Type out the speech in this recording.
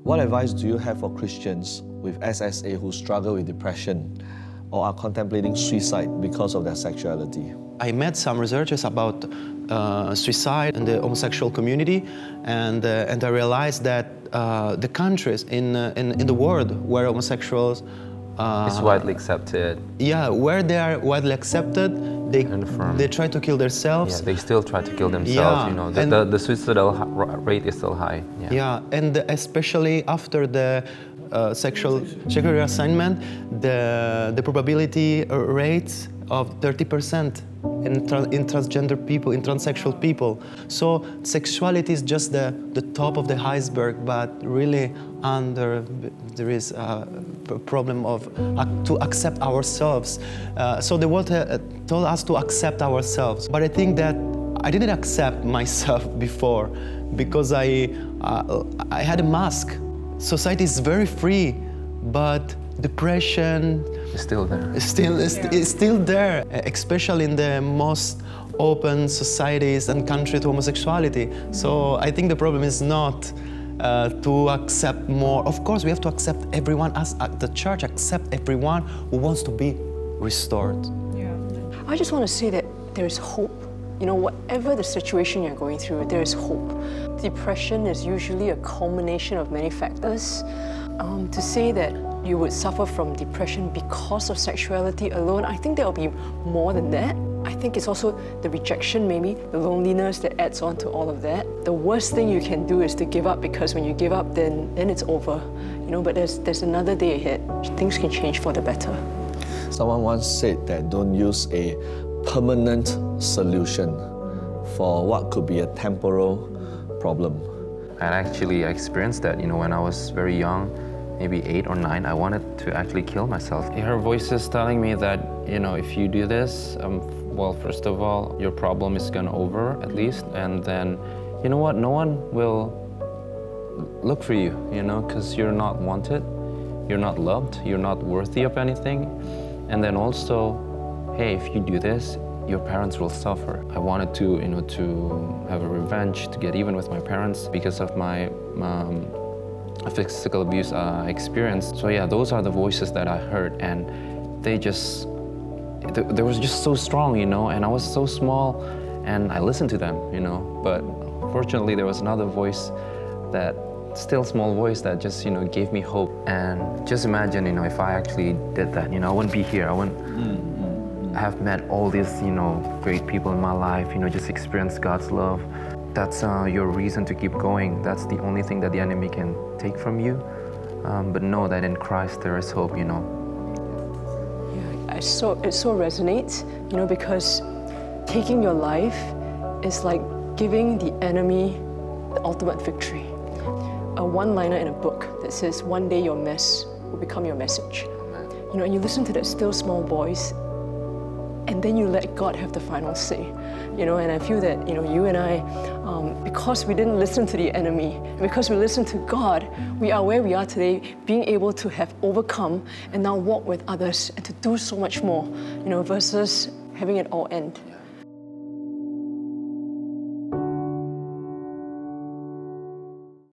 What advice do you have for Christians with SSA who struggle with depression or are contemplating suicide because of their sexuality? I met some researchers about suicide in the homosexual community, and I realized that the countries in the world where homosexuals it's widely accepted. Yeah, where they are widely accepted, they try to kill themselves. Yeah, they still try to kill themselves. Yeah, you know, the suicidal rate is still high. Yeah, yeah, and especially after the sexual reassignment, the probability rates of 30% in transgender people, in transsexual people. So sexuality is just the top of the iceberg, but really under there is a problem of to accept ourselves. So the world told us to accept ourselves, but I think that I didn't accept myself before because I had a mask. Society is very free, but depression is still there. It's still there, especially in the most open societies and countries to homosexuality. So I think the problem is not to accept more. Of course, we have to accept everyone, as the church accept everyone who wants to be restored. Yeah. I just want to say that there is hope. You know, whatever the situation you're going through, there is hope. Depression is usually a culmination of many factors. To say that you would suffer from depression because of sexuality alone, I think there will be more than that. I think it's also the rejection, maybe, the loneliness that adds on to all of that. The worst thing you can do is to give up, because when you give up, then it's over. You know, but there's another day ahead. Things can change for the better. Someone once said that don't use a permanent solution for what could be a temporal problem. And actually, I experienced that, you know, when I was very young, maybe 8 or 9, I wanted to actually kill myself. Her voice is telling me that, you know, if you do this, well, first of all, your problem is gonna over, at least, and then, you know what, no one will look for you, you know, because you're not wanted, you're not loved, you're not worthy of anything, and then also, hey, if you do this, your parents will suffer. I wanted to, you know, to have a revenge, to get even with my parents because of my physical abuse I experienced. So yeah, those are the voices that I heard, and they were just so strong, you know, and I was so small, and I listened to them, you know, but fortunately there was another voice, that still small voice, that just, you know, gave me hope. And just imagine, you know, if I actually did that, you know, I wouldn't be here, I wouldn't have met all these, you know, great people in my life, you know, just experience God's love. That's your reason to keep going. That's the only thing that the enemy can take from you. But know that in Christ there is hope, you know. Yeah, it so resonates, you know, because taking your life is like giving the enemy the ultimate victory. A one-liner in a book that says, one day your mess will become your message. You know, and you listen to that still small voice, and then you let God have the final say, you know. And I feel that, you know, you and I, because we didn't listen to the enemy, because we listened to God, we are where we are today, being able to have overcome and now walk with others and to do so much more, you know, versus having it all end.